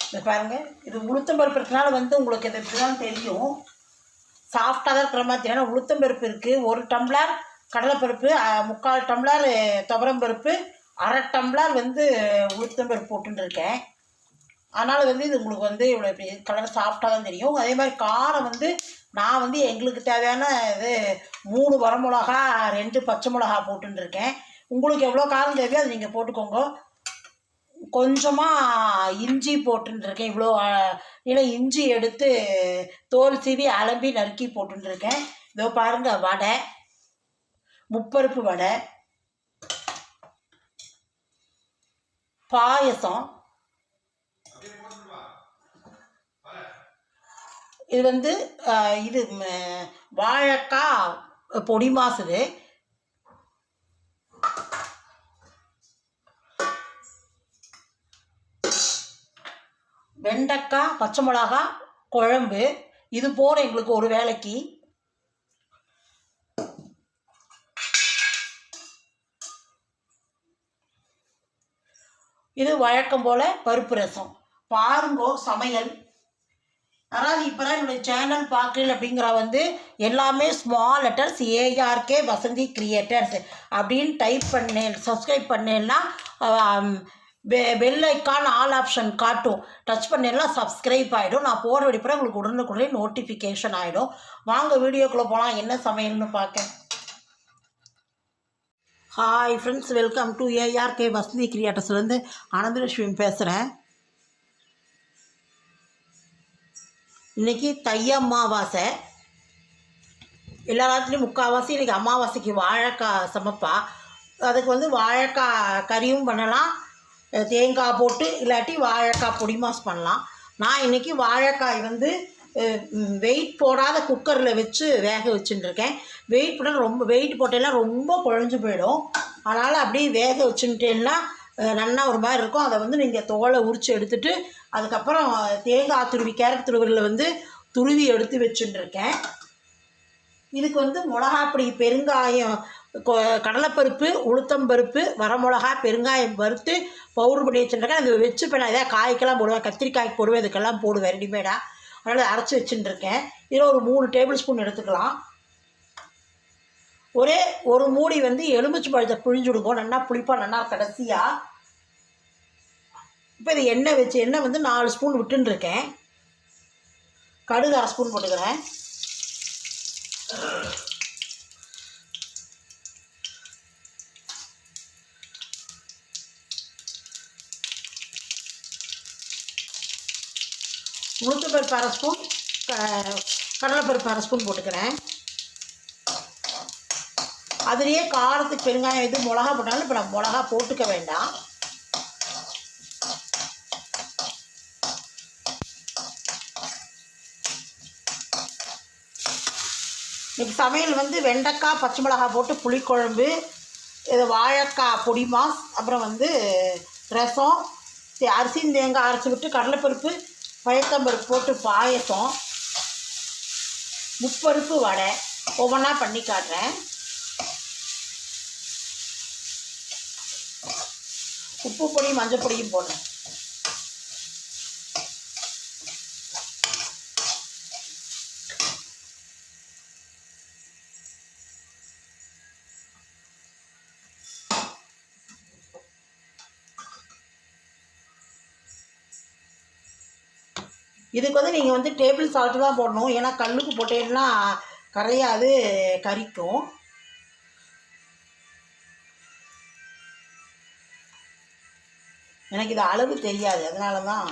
இந்த பாருங்கள், இது உளுத்தம்பருப்பு இருக்கனால வந்து உங்களுக்கு இது இப்படி தான் தெரியும், சாஃப்டாக தான் இருக்கிற மாதிரி தெரியும். உளுத்தம்பருப்பு இருக்குது, 1 டம்ளர் கடலைப்பருப்பு, 3/4 டம்ளர் துவரம்பருப்பு, 1/2 டம்ளர் வந்து உளுத்தம்பருப்பு போட்டுருக்கேன். அதனால் வந்து இது உங்களுக்கு வந்து இவ்வளோ இப்படி கலர் சாஃப்டாக தான் தெரியும். அதே மாதிரி காரம் வந்து நான் வந்து எங்களுக்கு தேவையான இது 3 வரமிளகா 2 பச்சை மிளகா போட்டுருக்கேன். உங்களுக்கு எவ்வளோ காரம் தேவையோ அதை நீங்கள் போட்டுக்கோங்க. கொஞ்சமாக இஞ்சி போட்டுருக்கேன். இவ்வளோ இல்லை இஞ்சி எடுத்து தோல் சீவி அலம்பி நறுக்கி போட்டுருக்கேன். இதோ பாருங்கள், வடை, முப்பருப்பு வடை, பாயசம். இது வந்து இது வாழைக்காய் பொடி மாசுது. வெண்டைக்காய் பச்சை மிளகா குழம்பு. இது போகிற எங்களுக்கு ஒரு வேளைக்கு. இது வழக்கம் போல் பருப்பு ரசம். பாருங்கோ சமையல். அதாவது இப்போ தான் என்னுடைய சேனல் பார்க்கல அப்படிங்கிற வந்து எல்லாமே small letters ARK Vasanthi creators அப்படின்னு டைப் பண்ணேன், சப்ஸ்கிரைப் பண்ணேன்னா பெல் ஐக்கான் ஆல் ஆப்ஷன் காட்டும். டச் பண்ணேன்னா சப்ஸ்கிரைப் ஆகிடும். நான் போகிற வெடிப்பட உங்களுக்கு உடனுக்குடனே நோட்டிஃபிகேஷன் ஆகிடும். வாங்க வீடியோக்குள்ளே போகலாம், என்ன சமையல்னு பார்க்க. Hi friends, welcome to ARK Vasanthi கிரியேட்டர்ஸ்லேருந்து ஆனந்தலட்சுமி பேசுகிறேன். இன்றைக்கி தை அமாவாசை. எல்லா ராத்திரியும் முக்கால்வாசி இன்றைக்கி அமாவாசைக்கு வாழைக்காய் சமைப்பா. அதுக்கு வந்து வாழைக்காய் கறியும் பண்ணலாம், தேங்காய் போட்டு, இல்லாட்டி வாழைக்காய் பொடி மாஸ் பண்ணலாம். நான் இன்றைக்கி வாழைக்காய் வந்து வெயிட் போடாத குக்கரில் வச்சு வேக வச்சுட்டுருக்கேன். வெயிட் போட்டால் ரொம்ப வெயிட் போட்டேன்னா ரொம்ப குழஞ்சு போயிடும். அதனால் அப்படியே வேக வச்சுட்டேன்னா நல்லா ஒரு மாதிரி இருக்கும். அதை வந்து நீங்கள் தோலை உரித்து எடுத்துகிட்டு அதுக்கப்புறம் தேங்காய் துருவி, கேரட் துருவியில் வந்து துருவி எடுத்து வச்சுட்டுருக்கேன். இதுக்கு வந்து மிளகாப்பொடி, பெருங்காயம், கடலைப்பருப்பு, உளுத்தம்பருப்பு, வரமிளகா, பெருங்காயம் வறுத்து பவுடர் பண்ணி வச்சுட்டுருக்கேன். அது வச்சு இப்போ நான் எதாவது காய்க்கெல்லாம் போடுவேன், கத்திரிக்காய்க்கு போடுவேன், இதுக்கெல்லாம் போடுவேன் ரெடிமேடாக. அதனால் அரைச்சி வச்சுட்டுருக்கேன். இதில் ஒரு 3 டேபிள் ஸ்பூன் எடுத்துக்கலாம். ஒரே ஒரு மூடி வந்து எலுமிச்சை பழத்தை பிழிஞ்சு விடுவோம், நல்லா புளிப்பாக நல்லா கடைசியாக. இப்போ இது எண்ணெய் வந்து 4 ஸ்பூன் விட்டுருக்கேன். கடுகு 1/2 ஸ்பூன் போட்டுக்கிறேன். உளுத்தம்பருப்பு 1/2 ஸ்பூன், கடலைப்பருப்பு 1/2 ஸ்பூன் போட்டுக்கிறேன். அதுலேயே காரத்துக்கு பெருங்காயம் இது மிளகா போட்டாலும் இப்போ நம்ம மிளகா போட்டுக்க வேண்டாம். இன்றைக்கி சமையல் வந்து வெண்டைக்காய் பச்சை மிளகா போட்டு புளிக்குழம்பு, இது வாழைக்காய் பொடி மாஸ், அப்புறம் வந்து ரசம், அரிசியும் தேங்காய் அரைச்சி விட்டு கடலைப்பருப்பு பயத்தம்பருப்பு போட்டு பாயசம், முப்பருப்பு வடை. ஒவ்வொன்றா பண்ணி காட்டுறேன். உப்பு பொடி மஞ்சள் பொடியும் போடுறேன். இதுக்கு வந்து நீங்கள் வந்து டேபிள் சால்ட்டு தான் போடணும், ஏன்னா கல்லுக்கு போட்டேன்னா கரையாது, கறிக்கும். எனக்கு இது அளவு தெரியாது, அதனால தான்.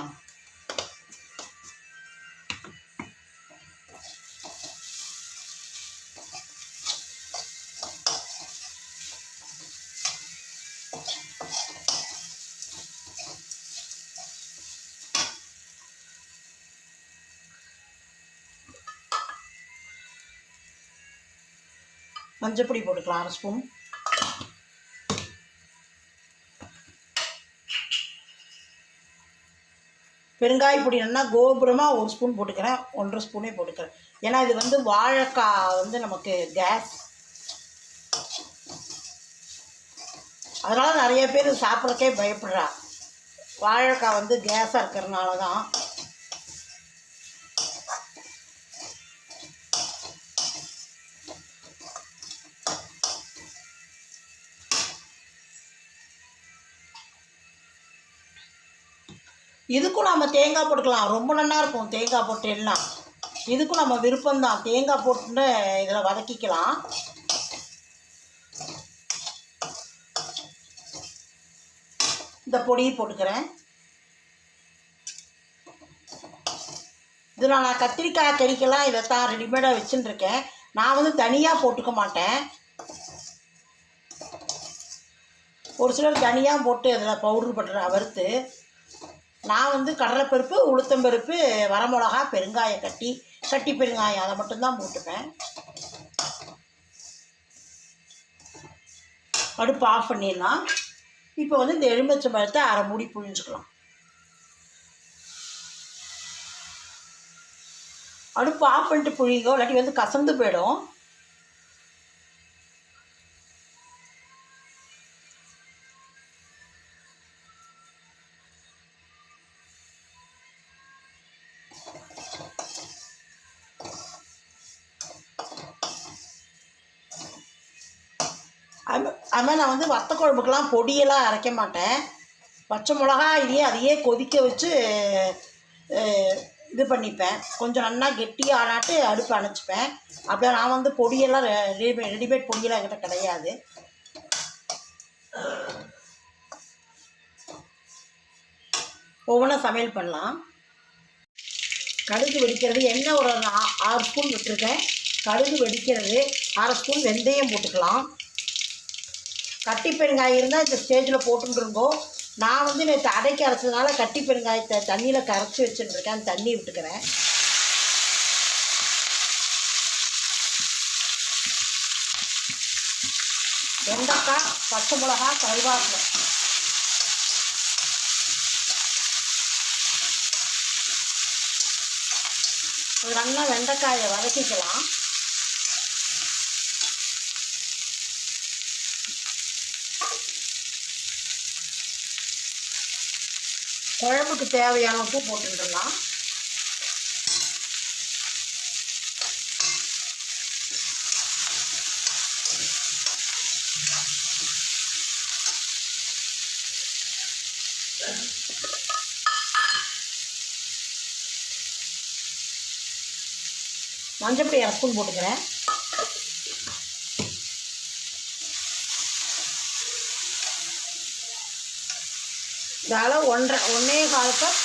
மஞ்சப்பொடி போட்டுக்கலாம் 1/2 ஸ்பூன். பெருங்காய பொடி நல்லா கோபுரமாக 1 ஸ்பூன் போட்டுக்கிறேன், 1.5 ஸ்பூனே போட்டுக்கிறேன். ஏன்னா இது வந்து வாழைக்காய் வந்து நமக்கு கேஸ், அதனால் நிறைய பேர் சாப்பிட்றக்கே பயப்படுறா. வாழைக்காய் வந்து கேஸாக இருக்கிறதுனால தான். இதுக்கும் நம்ம தேங்காய் போட்டுக்கலாம், ரொம்ப நல்லா இருக்கும் தேங்காய் போட்டு எல்லாம். இதுக்கும் நம்ம விருப்பம்தான், தேங்காய் போட்டுன்னு இதில் வதக்கிக்கலாம். இந்த பொடியை போட்டுக்கிறேன். இதில் நான் கத்திரிக்காய் கறிக்கெல்லாம் இதைத்தான் ரெடிமேடாக வச்சுட்டுருக்கேன். நான் வந்து தனியாக போட்டுக்க மாட்டேன். ஒரு சிலர் தனியாக போட்டு அதில் பவுட்ரு பண்ணுறேன் வறுத்து. நான் வந்து கடலைப்பருப்பு, உளுத்தம்பருப்பு, வரமிளகா, பெருங்காயம் கட்டி பெருங்காயம் அதை மட்டும்தான் போட்டுப்பேன். அடுப்பு ஆஃப் பண்ணிடலாம். இப்போ வந்து இந்த எலுமிச்சை பழத்தை அரை மூடி புழிஞ்சுக்கலாம். அடுப்பு ஆஃப் பண்ணிட்டு புழிங்கோ, இல்லாட்டி வந்து கசந்து போயிடும். அதுமாதிரி நான் வந்து வத்த குழம்புக்கெல்லாம் பொடியெல்லாம் அரைக்க மாட்டேன். பச்சை மிளகா அதையே கொதிக்க வச்சு இது பண்ணிப்பேன். கொஞ்சம் நல்லா கெட்டியாக ஆனாட்டு அடுப்பு அணைச்சிப்பேன். அப்படியே நான் வந்து பொடியெல்லாம் ரெடிமேட் பொடியெல்லாம் என்கிட்ட கிடையாது. ஒவ்வொன்றா சமையல் பண்ணலாம். கடுகு வெடிக்கிறது, எண்ணெய் ஒரு 6 ஸ்பூன் விட்டுருக்கேன். கடுகு வெடிக்கிறது, 1/2 ஸ்பூன் வெந்தயம் போட்டுக்கலாம். கட்டி பெருங்காயம் இருந்தால் இந்த ஸ்டேஜில் போட்டுருங்கோ. நான் வந்து நேற்று அடைக்கி அரைச்சதுனால கட்டி பெருங்காயத்தை தண்ணியில் கரைச்சி வச்சுட்டுருக்கேன். அந்த தண்ணி விட்டுக்கிறேன். வெண்டைக்காய், பச்சை மிளகா, கருவேப்பிலை நல்லா வெண்டைக்காயை வதக்கிக்கலாம். குழம்புக்கு தேவையான உப்பு போட்டுடலாம். மஞ்சப்பொடி 1 ஸ்பூன் போட்டுக்கிறேன். இதால் 1.25 கப்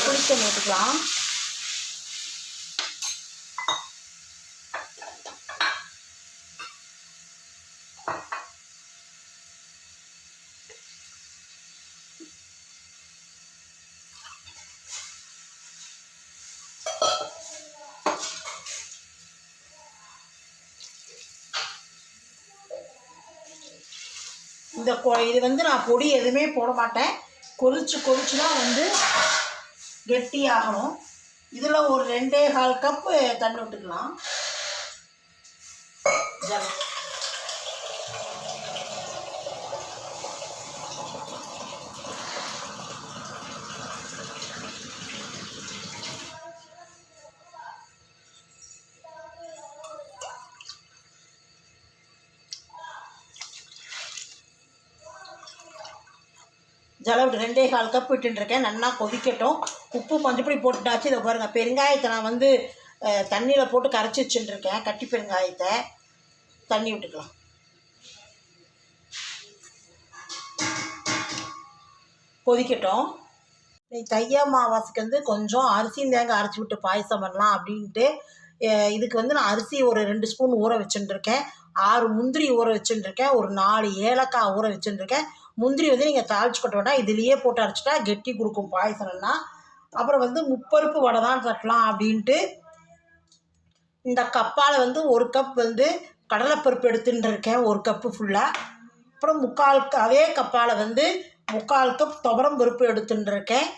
புளித்தண்ணி ஊற்றிக்கலாம். இது வந்து நான் பொடி எதுவுமே போட மாட்டேன். கொதிச்சு தான் வந்து கெட்டியாகணும். இதில் ஒரு 2.25 கப்பு தண்ணி விட்டுக்கலாம். ஜலவிட்டு 2.25 கப் விட்டுருக்கேன். நல்லா கொதிக்கட்டும். உப்பு மஞ்சப்பொடி போட்டுட்டாச்சு. இதை பாருங்கள், பெருங்காயத்தை நான் வந்து தண்ணியில் போட்டு கரைச்சி வச்சுட்டுருக்கேன். கட்டி பெருங்காயத்தை தண்ணி விட்டுக்கலாம். கொதிக்கட்டும். தை அமாவாசைக்கு வந்து கொஞ்சம் அரிசியும் தேங்காய் அரைச்சி விட்டு பாயசம் பண்ணலாம் அப்படின்ட்டு இதுக்கு வந்து நான் அரிசி ஒரு 2 ஸ்பூன் ஊற வச்சுட்டுருக்கேன். 6 முந்திரி ஊற வச்சுட்டுருக்கேன். ஒரு 4 ஏலக்காய் ஊற வச்சுட்டுருக்கேன். முந்திரி வந்து நீங்கள் தாளிச்சு கொட்ட வேண்டாம், இதுலேயே போட்டு அரைச்சிட்டா கெட்டி கொடுக்கும் பாயசம்னா. அப்புறம் வந்து முப்பருப்பு வடை தான் தட்டலாம் அப்படின்ட்டு இந்த கப்பால் வந்து 1 கப் வந்து கடலைப்பருப்பு எடுத்துட்டுருக்கேன், 1 கப்பு ஃபுல்லாக. அப்புறம் அதே கப்பால் வந்து 3/4 கப் துவரம் பருப்பு எடுத்துட்டுருக்கேன்.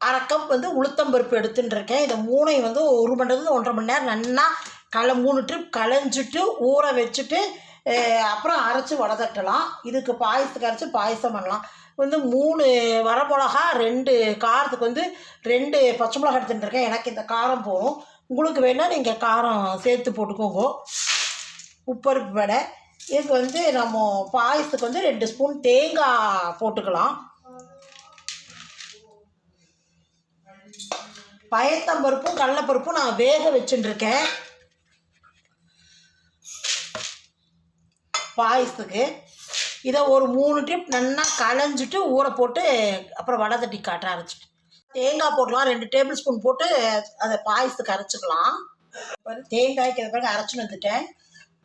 1/2 கப் வந்து உளுத்தம்பருப்பு எடுத்துட்டுருக்கேன். இதை 3ஐயும் வந்து 1 மணி நேரத்துலேருந்து 1.5 மணி நேரம் நல்லா 3 ட்ரிப் களைஞ்சிட்டு ஊற வச்சுட்டு அப்புறம் அரைச்சி வடை தட்டலாம். இதுக்கு பாயசத்துக்கு அரைச்சி பாயசம் பண்ணலாம். 3 வரமிளகா, 2 காரத்துக்கு 2 பச்சை மிளகா எடுத்துட்டுருக்கேன். எனக்கு இந்த காரம் போகும். உங்களுக்கு வேணால் நீங்கள் காரம் சேர்த்து போட்டுக்கோங்க. உப்பருப்பு வடை. இதுக்கு நம்ம பாயசத்துக்கு 2 ஸ்பூன் தேங்காய் போட்டுக்கலாம். பயத்தம்பருப்பும் கடலைப்பருப்பும் நான் வேக வச்சுட்டுருக்கேன் பாயசத்துக்கு. இதை ஒரு 3 ட்ரிப் நல்லா களைஞ்சிட்டு ஊற போட்டு அப்புறம் வடை தட்டி காட்ட அரைச்சிட்டு தேங்காய் போடலாம். 2 டேபிள் ஸ்பூன் போட்டு அதை பாயசத்துக்கு அரைச்சிக்கலாம். தேங்காய்க்கு இதை பிறகு அரைச்சின்னு வந்துட்டேன்.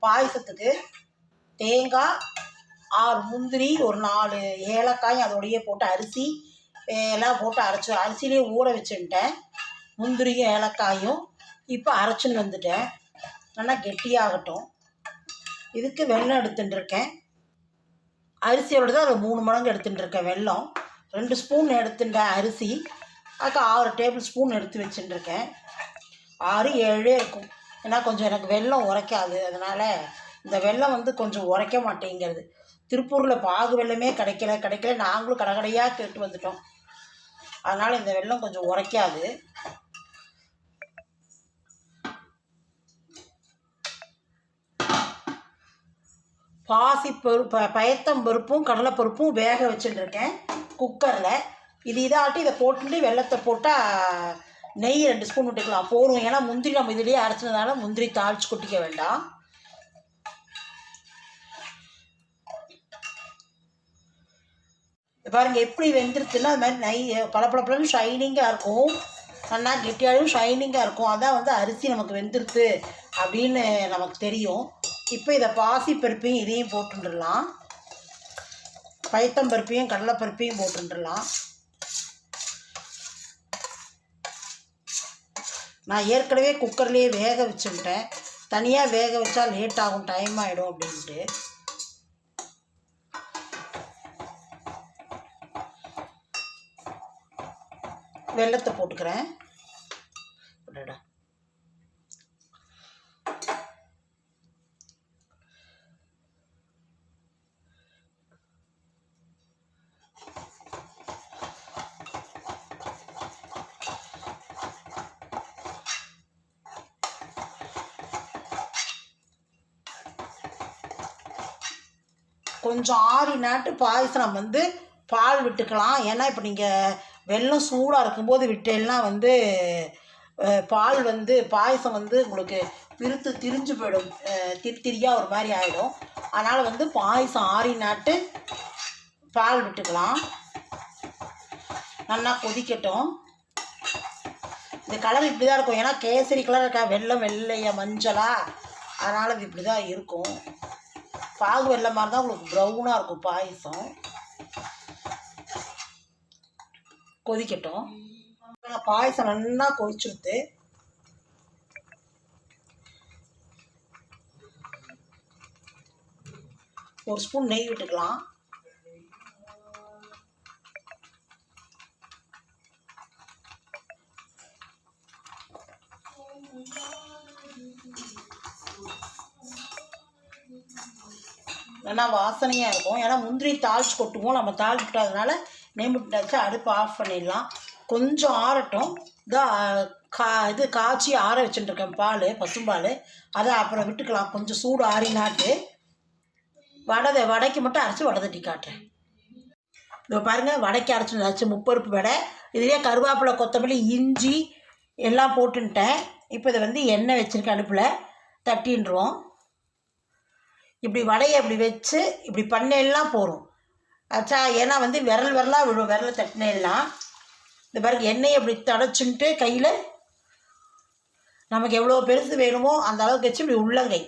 பாயசத்துக்கு தேங்காய், 6 முந்திரி, ஒரு 4 ஏலக்காய் அதோடையே போட்டு அரிசி எல்லாம் போட்டு அரைச்சி அரிசியிலே ஊற வச்சுட்டேன். முந்திரியும் ஏலக்காயும் இப்போ அரைச்சின்னு வந்துட்டேன். நல்லா கெட்டியாகட்டும். இதுக்கு வெல்லம் எடுத்துட்டுருக்கேன். அரிசியோட தான் அதை 3 மடங்கு எடுத்துட்டுருக்கேன். வெல்லம் 2 ஸ்பூன் எடுத்துட்டேன். அரிசி அதுக்கு 6 டேபிள் ஸ்பூன் எடுத்து வச்சுட்டுருக்கேன். 6 7 இருக்கும். ஏன்னா கொஞ்சம் எனக்கு வெல்லம் உரைக்காது. அதனால் இந்த வெல்லம் கொஞ்சம் உரைக்க மாட்டேங்கிறது. திருப்பூரில் பாகு வெல்லமே கிடைக்கல. நாங்களும் கடையாக கேட்டு வந்துட்டோம். அதனால் இந்த வெல்லம் கொஞ்சம் உரைக்காது. பயத்தம்பருப்பும் கடலைப்பருப்பும் வேக வச்சுட்டுருக்கேன் குக்கரில். இதாட்டி இதை போட்டுட்டு வெல்லத்தை போட்டால் நெய் 2 ஸ்பூன் விட்டுக்கலாம் போதும். ஏன்னா முந்திரி நம்ம இதிலேயே அரைச்சதுனால முந்திரி தாளித்து கொட்டிக்க வேண்டாம். பாருங்கள் எப்படி வெந்துருச்சுன்னா அது மாதிரி நெய் பளபளன்னு ஷைனிங்காக இருக்கும். நல்லா கெட்டியாகவும் ஷைனிங்காக இருக்கும். அதான் அரிசி நமக்கு வெந்துருச்சு அப்படின்னு நமக்கு தெரியும். இப்போ இதை பாசிப்பருப்பையும் இதையும் போட்டுடலாம். பயத்தம்பருப்பையும் கடலைப்பருப்பையும் போட்டுடலாம். நான் ஏற்கனவே குக்கர்லேயே வேக வச்சுட்டேன். தனியாக வேக வச்சா லேட் ஆகும், டைம் ஆகிடும் அப்படின்ட்டு. வெல்லத்தை போட்டுக்கிறேன். கொஞ்சம் ஆறினாட்டு பாயசம் பால் விட்டுக்கலாம். ஏன்னா இப்போ நீங்கள் வெல்லம் சூடாக இருக்கும்போது விட்டேன்னா பால் பாயசம் உங்களுக்கு திரிஞ்சு போயிடும். திரியாக ஒரு மாதிரி ஆகிடும். அதனால் பாயசம் ஆறினாட்டு பால் விட்டுக்கலாம். நல்லா கொதிக்கட்டும். இந்த கலர் இப்படி தான் இருக்கும். ஏன்னா கேசரி கலர் இருக்கா, வெல்லம் வெள்ளையா மஞ்சளா, அதனால் இது இப்படி தான் இருக்கும். பாகு வெல்லம் மாதிரி தான் உங்களுக்கு ப்ரௌனாக இருக்கும் பாயசம். கொதிக்கட்டும். பாயசம் நல்லா கொதிச்சுடுத்து. ஒரு ஸ்பூன் நெய் விட்டுக்கலாம். நல்லா வாசனையாக இருக்கும். ஏன்னா முந்திரி தாளிச்சு கொட்டுவோம். நம்ம தாளிச்சு விட்டாதனால நெய் விட்டாச்சு அடுப்பு ஆஃப் பண்ணிடலாம். கொஞ்சம் ஆறட்டும். இது காய்ச்சி ஆற வச்சுட்டுருக்கேன் பால், பசும்பால். அதை அப்புறம் விட்டுக்கலாம். கொஞ்சம் சூடு ஆறினாட்டு வடைக்கு மட்டும் அரைச்சி வடை தட்டி காட்டுறேன். இதோ பாருங்கள், வடைக்கு அரைச்சி முப்பருப்பு வடை. இதுலேயே கருவேப்பிலை, கொத்தமல்லி, இஞ்சி எல்லாம் போட்டுன்ட்டேன். இப்போ இதை எண்ணெய் வச்சுருக்கேன் அடுப்பில். தட்டின்றுவோம். இப்படி வடையை இப்படி வச்சு இப்படி பண்ணையெல்லாம் போகும் ஆச்சா. ஏன்னா விரலாக விழும். விரலை தட்டினெல்லாம் இந்த பாருங்க, எண்ணெயை இப்படி தடைச்சுன்ட்டு கையில் நமக்கு எவ்வளோ பெருசு வேணுமோ அந்த அளவுக்கு வச்சு இப்படி உள்ளங்கை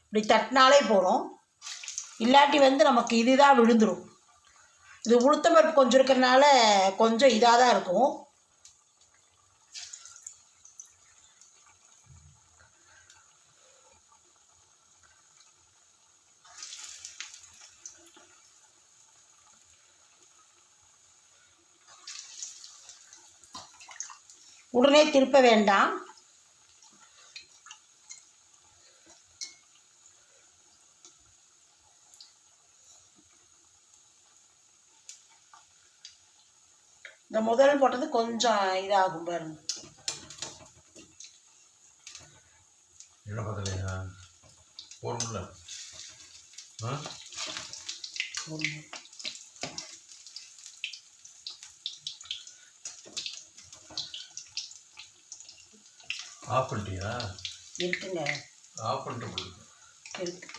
இப்படி தட்டினாலே போகிறோம். இல்லாட்டி நமக்கு இதுதான் விழுந்துடும். இது உளுத்தம்பருப்பு கொஞ்சம் இருக்கிறதுனால கொஞ்சம் இதாக தான் இருக்கும். உடனே திருப்ப வேண்டாம். முதல் போட்டது கொஞ்சம் இதாகும் பாருங்க. என்ன பார்த்தலையா போடணும்ல ஆஃப் பண்ணிட்டியா? இருக்குங்க, ஆஃப் பண்ணிட்டு இருக்கு.